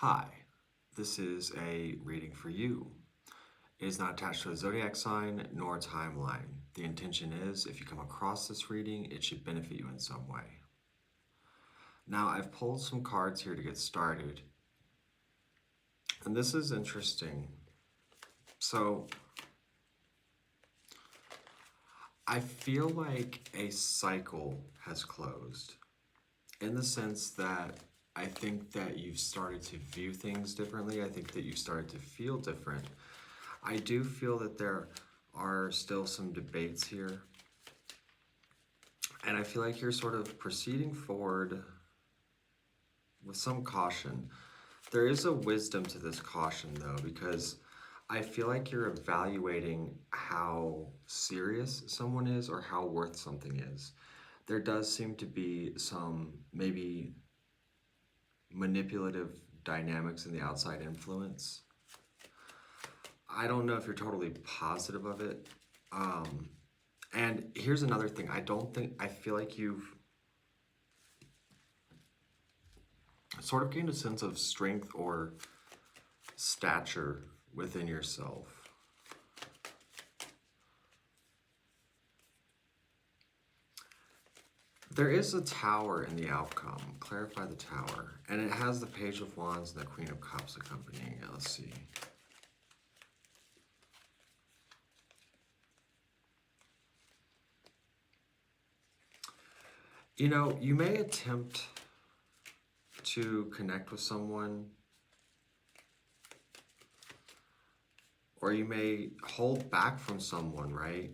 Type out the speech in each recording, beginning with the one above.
Hi, this is a reading for you. It is not attached to a zodiac sign nor a timeline. The intention is, if you come across this reading, it should benefit you in some way. Now, I've pulled some cards here to get started. And this is interesting. So, I feel like a cycle has closed in the sense that I think that you've started to view things differently. I think that you've started to feel different. I do feel that there are still some debates here. And I feel like you're sort of proceeding forward with some caution. There is a wisdom to this caution, though, because I feel like you're evaluating how serious someone is or how worth something is. There does seem to be some maybe manipulative dynamics in the outside influence. I don't know if you're totally positive of it. And here's another thing. I feel like you've sort of gained a sense of strength or stature within yourself. There is a tower in the outcome. Clarify the tower. And it has the Page of Wands and the Queen of Cups accompanying it. Let's see. You know, you may attempt to connect with someone, or you may hold back from someone, right?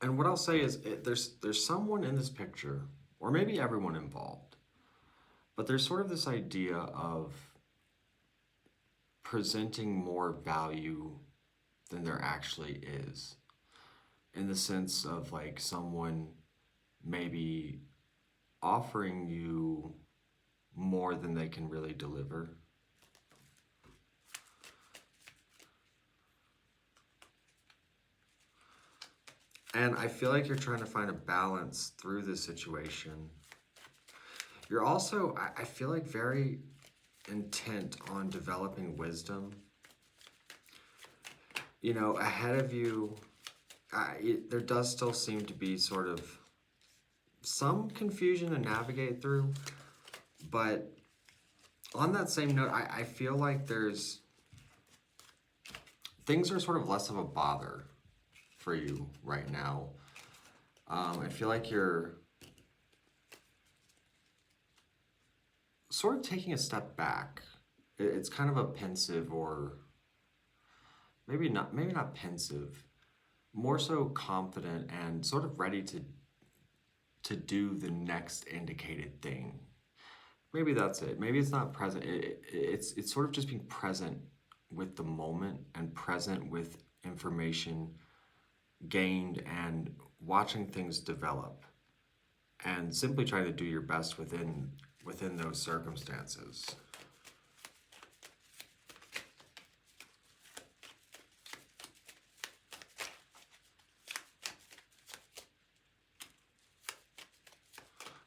And what I'll say is there's someone in this picture, or maybe everyone involved, but there's sort of this idea of presenting more value than there actually is, in the sense of like someone maybe offering you more than they can really deliver. And I feel like you're trying to find a balance through this situation. You're also, I feel like, very intent on developing wisdom. You know, ahead of you, there does still seem to be sort of some confusion to navigate through. But on that same note, I feel like things are sort of less of a bother for you right now. I feel like you're sort of taking a step back. It's kind of a pensive, or maybe not pensive, more so confident and sort of ready to do the next indicated thing. Maybe that's it. Maybe it's not present. It's sort of just being present with the moment and present with information gained and watching things develop, and simply trying to do your best within those circumstances.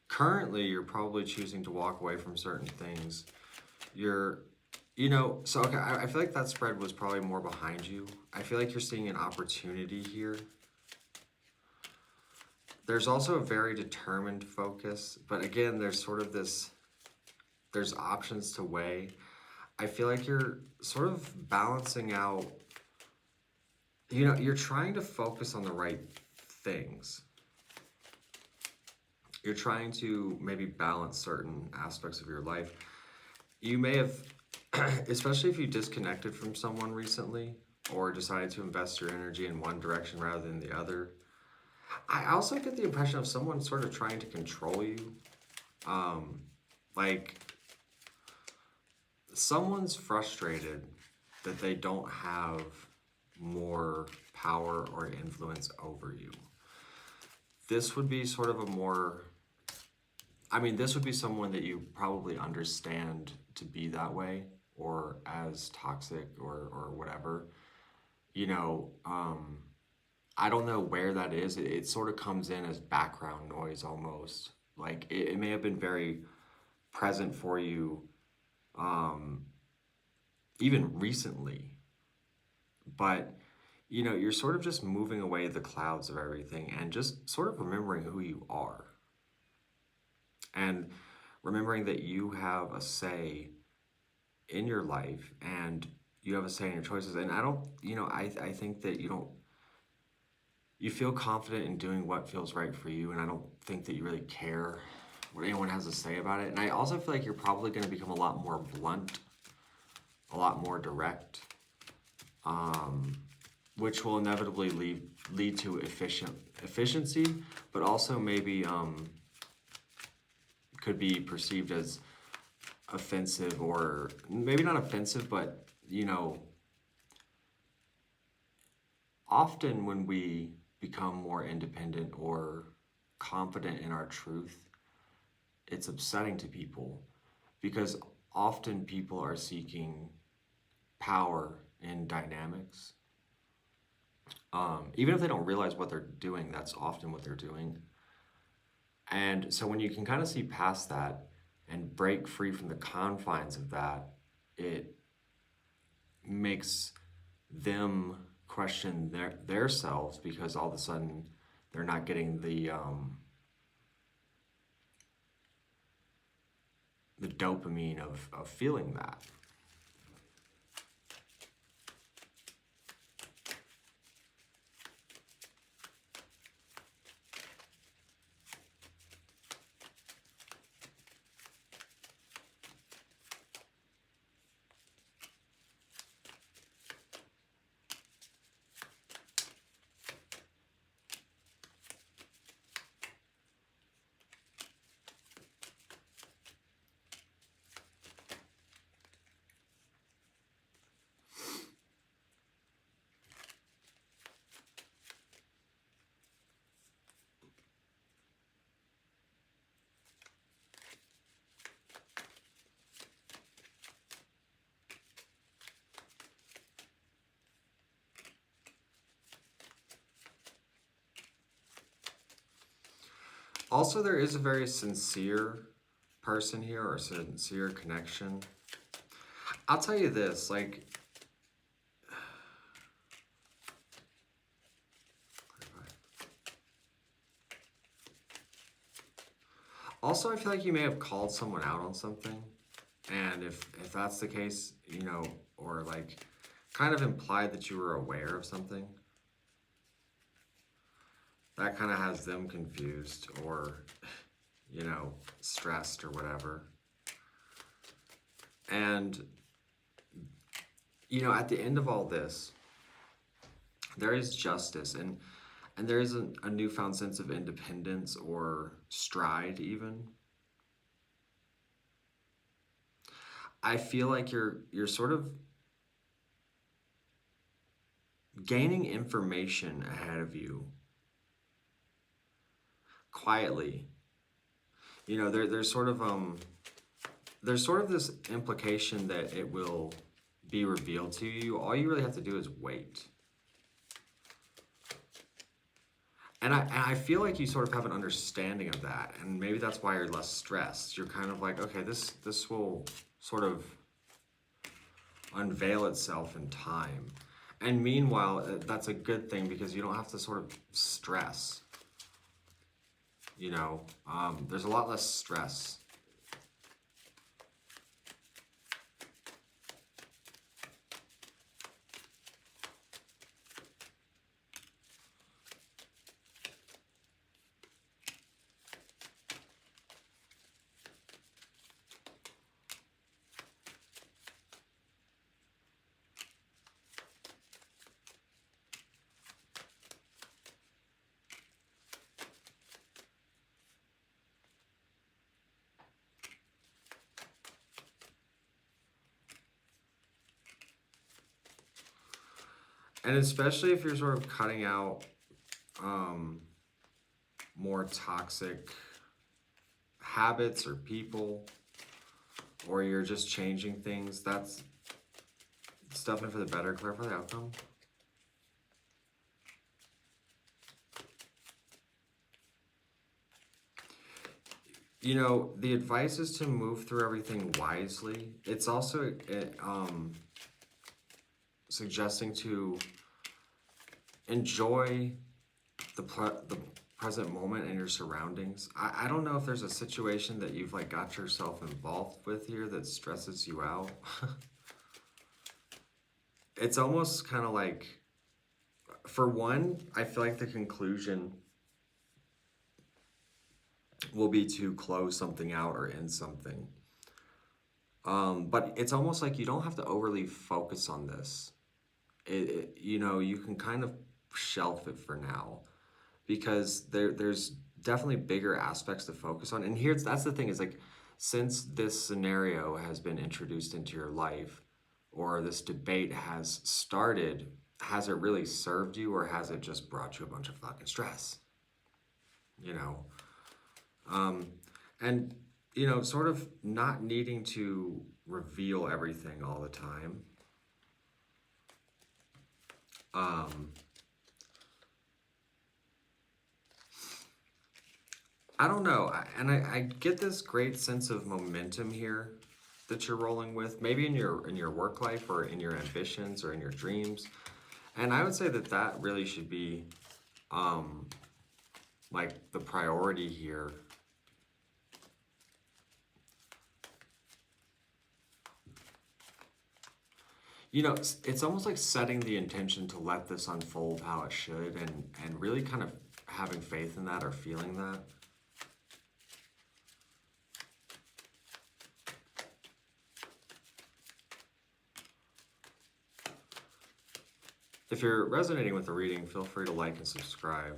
Currently, you're probably choosing to walk away from certain things. Okay, I feel like that spread was probably more behind you. I feel like you're seeing an opportunity here. There's also a very determined focus, but again, there's sort of there's options to weigh. I feel like you're sort of balancing out, you're trying to focus on the right things. You're trying to maybe balance certain aspects of your life. You may have, especially if you disconnected from someone recently or decided to invest your energy in one direction rather than the other. I also get the impression of someone sort of trying to control you. Like someone's frustrated that they don't have more power or influence over you. This would be sort of this would be someone that you probably understand to be that way, or as toxic, or whatever. I don't know where that is. It sort of comes in as background noise almost. Like it may have been very present for you um, even recently, but you know, you're sort of just moving away the clouds of everything and just sort of remembering who you are and remembering that you have a say in your life and you have a say in your choices. And I don't, you know, I think that you feel confident in doing what feels right for you. And I don't think that you really care what anyone has to say about it. And I also feel like you're probably going to become a lot more blunt, a lot more direct, which will inevitably lead to efficiency, but also maybe could be perceived as offensive, or maybe not offensive, but you know, often when we become more independent or confident in our truth, it's upsetting to people because often people are seeking power in dynamics. Even if they don't realize what they're doing, that's often what they're doing. And so when you can kind of see past that and break free from the confines of that, it makes them question their selves because all of a sudden they're not getting the dopamine of feeling that. Also, there is a very sincere person here, or a sincere connection. I'll tell you this, like, also I feel like you may have called someone out on something, and if that's the case, you know, or like kind of implied that you were aware of something, that kind of has them confused or, you know, stressed or whatever. And, you know, at the end of all this, there is justice, and there is a newfound sense of independence or stride even. I feel like you're sort of gaining information ahead of you quietly. You know, there's sort of this implication that it will be revealed to you. All you really have to do is wait. And I feel like you sort of have an understanding of that, and maybe that's why you're less stressed. You're kind of like, okay, this will sort of unveil itself in time. And meanwhile, that's a good thing because you don't have to sort of stress. You know, there's a lot less stress. And especially if you're sort of cutting out more toxic habits or people, or you're just changing things, that's definitely for the better. Clarify the outcome. You know, the advice is to move through everything wisely. It's also suggesting to enjoy the present moment and your surroundings. I don't know if there's a situation that you've like got yourself involved with here that stresses you out. It's almost kind of like, for one, I feel like the conclusion will be to close something out or end something. But it's almost like you don't have to overly focus on this. You know, you can kind of shelf it for now, because there's definitely bigger aspects to focus on. And that's the thing, is like, since this scenario has been introduced into your life, or this debate has started, has it really served you, or has it just brought you a bunch of fucking stress? You know? And, you know, sort of not needing to reveal everything all the time. I don't know, I get this great sense of momentum here that you're rolling with, maybe in your work life, or in your ambitions, or in your dreams, and I would say that that really should be like the priority here. You know, it's almost like setting the intention to let this unfold how it should, and really kind of having faith in that, or feeling that. If you're resonating with the reading, feel free to like and subscribe.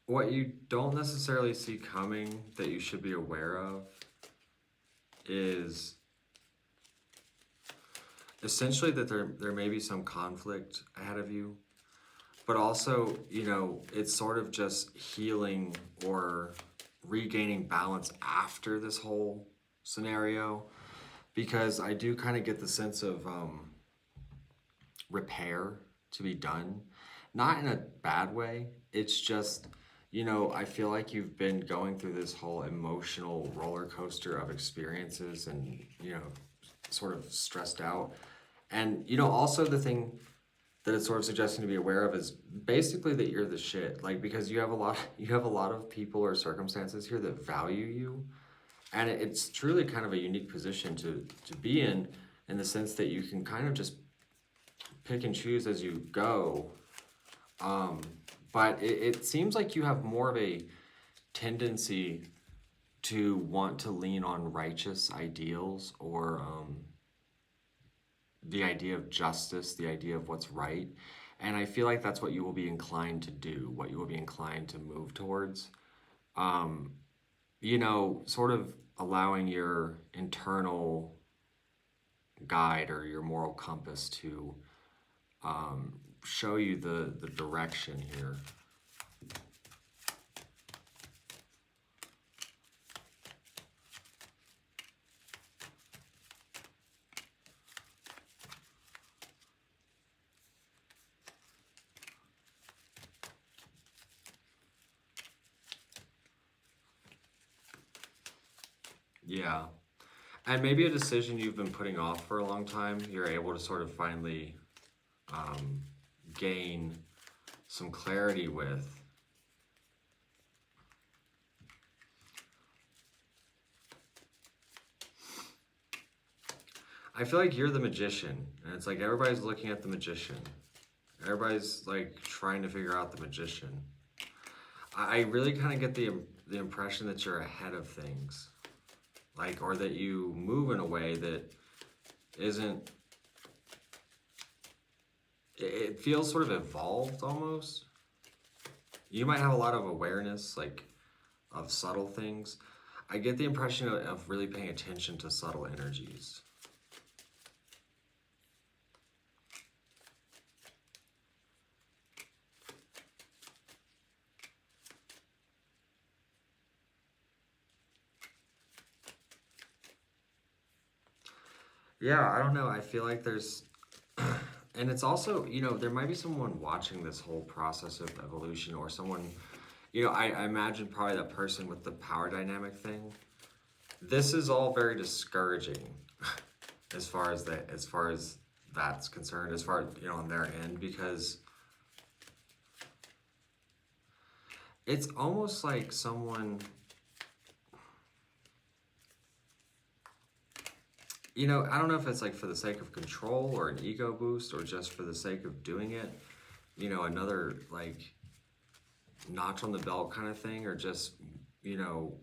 What you don't necessarily see coming that you should be aware of is essentially that there may be some conflict ahead of you, but also, you know, it's sort of just healing or regaining balance after this whole scenario, because I do kind of get the sense of repair to be done, not in a bad way. It's just, you know, I feel like you've been going through this whole emotional roller coaster of experiences, and, you know, sort of stressed out. And, you know, also the thing that it's sort of suggesting to be aware of is basically that you're the shit. Like, because you have a lot of people or circumstances here that value you. And it's truly kind of a unique position to be in the sense that you can kind of just pick and choose as you go. But it seems like you have more of a tendency to want to lean on righteous ideals, or the idea of justice, the idea of what's right. And I feel like that's what you will be inclined to do, what you will be inclined to move towards. You know, sort of allowing your internal guide or your moral compass to show you the direction here. Yeah. And maybe a decision you've been putting off for a long time, you're able to sort of finally gain some clarity with. I feel like you're the magician, and it's like everybody's looking at the magician. Everybody's like trying to figure out the magician. I really kind of get the impression that you're ahead of things. like, or that you move in a way that isn't, it feels sort of evolved almost. You might have a lot of awareness, like, of subtle things. I get the impression of really paying attention to subtle energies. Yeah, I don't know. I feel like there's, and it's also, you know, there might be someone watching this whole process of evolution, or someone, you know, I imagine probably that person with the power dynamic thing. This is all very discouraging as far as that's concerned, as far as, you know, on their end, because it's almost like someone, you know, I don't know if it's like for the sake of control or an ego boost, or just for the sake of doing it, you know, another like notch on the belt kind of thing, or just, you know,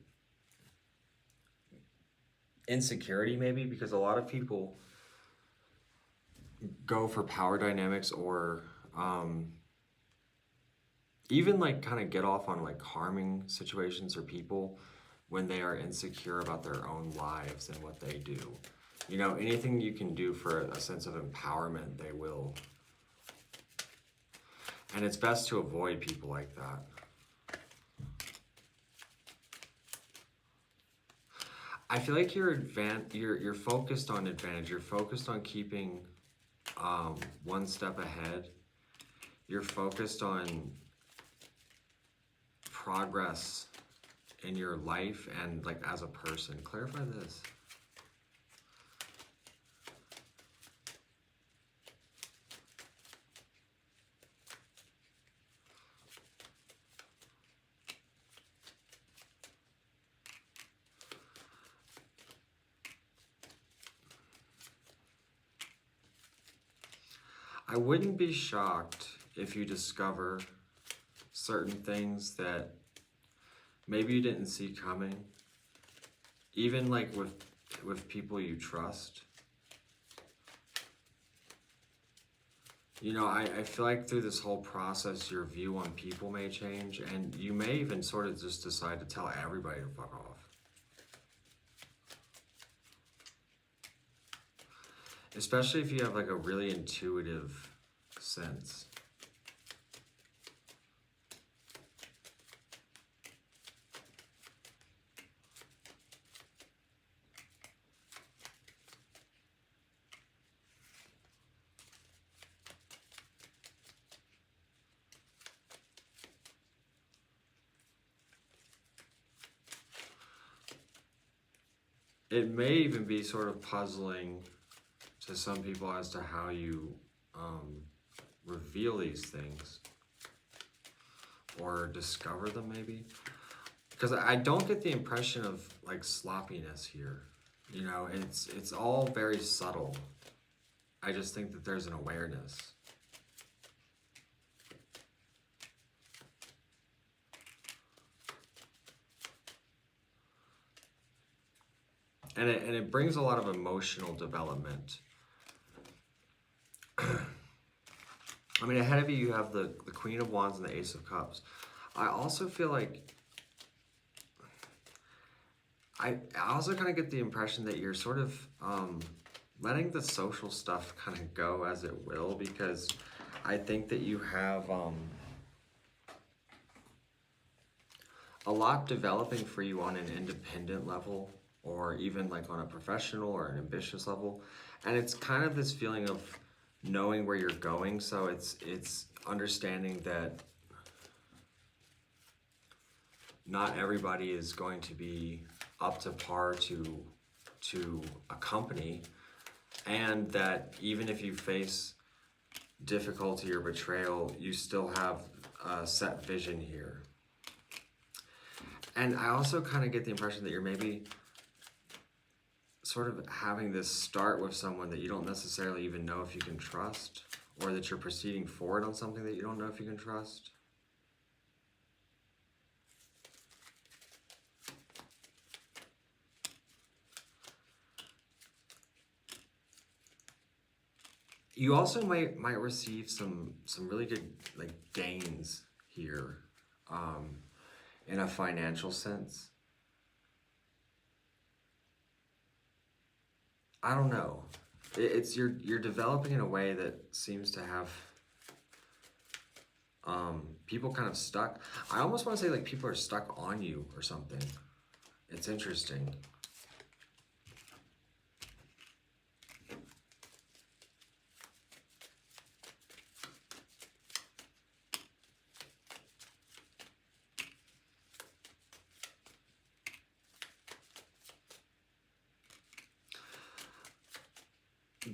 insecurity maybe, because a lot of people go for power dynamics, or even like kind of get off on like harming situations or people when they are insecure about their own lives and what they do. You know, anything you can do for a sense of empowerment, they will. And it's best to avoid people like that. I feel like you're focused on advantage. You're focused on keeping one step ahead. You're focused on progress in your life and like as a person. Clarify this. I wouldn't be shocked if you discover certain things that maybe you didn't see coming, even like with people you trust. You know, I feel like through this whole process, your view on people may change, and you may even sort of just decide to tell everybody to fuck off. Especially if you have like a really intuitive sense. It may even be sort of puzzling to some people as to how you reveal these things or discover them, maybe. Because I don't get the impression of like sloppiness here. You know, it's all very subtle. I just think that there's an awareness. And it brings a lot of emotional development. I mean, ahead of you, you have the Queen of Wands and the Ace of Cups. I also feel like, I also kind of get the impression that you're sort of letting the social stuff kind of go as it will, because I think that you have a lot developing for you on an independent level, or even like on a professional or an ambitious level. And it's kind of this feeling of knowing where you're going. So it's understanding that not everybody is going to be up to par to a company, and that even if you face difficulty or betrayal, you still have a set vision here. And I also kind of get the impression that you're maybe sort of having this start with someone that you don't necessarily even know if you can trust, or that you're proceeding forward on something that you don't know if you can trust. You also might receive some really good like gains here, in a financial sense. I don't know. It's you're developing in a way that seems to have people kind of stuck. I almost want to say like people are stuck on you or something. It's interesting.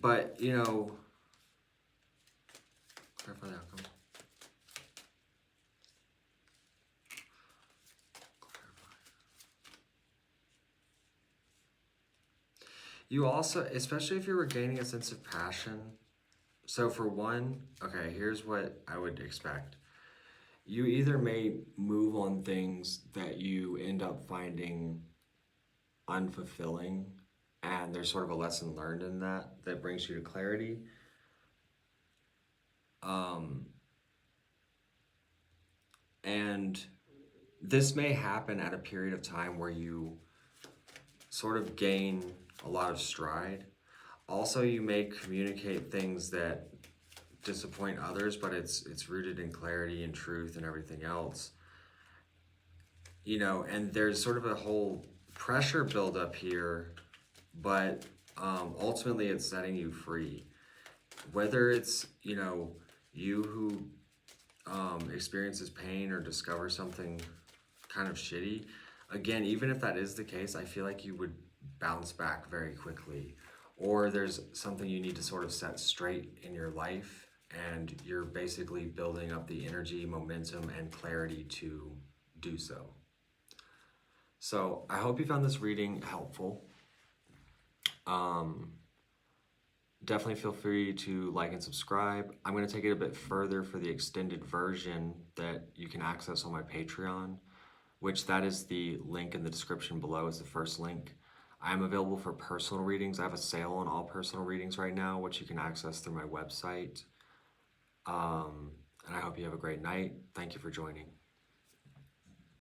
But, you know, clarify the outcome. You also, especially if you're regaining a sense of passion. So for one, okay, here's what I would expect. You either may move on things that you end up finding unfulfilling, and there's sort of a lesson learned in that brings you to clarity. And this may happen at a period of time where you sort of gain a lot of stride. Also, you may communicate things that disappoint others, but it's rooted in clarity and truth and everything else. You know, and there's sort of a whole pressure buildup here, but ultimately it's setting you free. Whether it's, you know, you who experiences pain or discovers something kind of shitty, again, even if that is the case, I feel like you would bounce back very quickly. Or there's something you need to sort of set straight in your life, and you're basically building up the energy, momentum, and clarity to do so. So I hope you found this reading helpful. Definitely feel free to like and subscribe. I'm going to take it a bit further for the extended version that you can access on my Patreon, which that is the link in the description below is the first link. I am available for personal readings. I have a sale on all personal readings right now, which you can access through my website. And I hope you have a great night. Thank you for joining.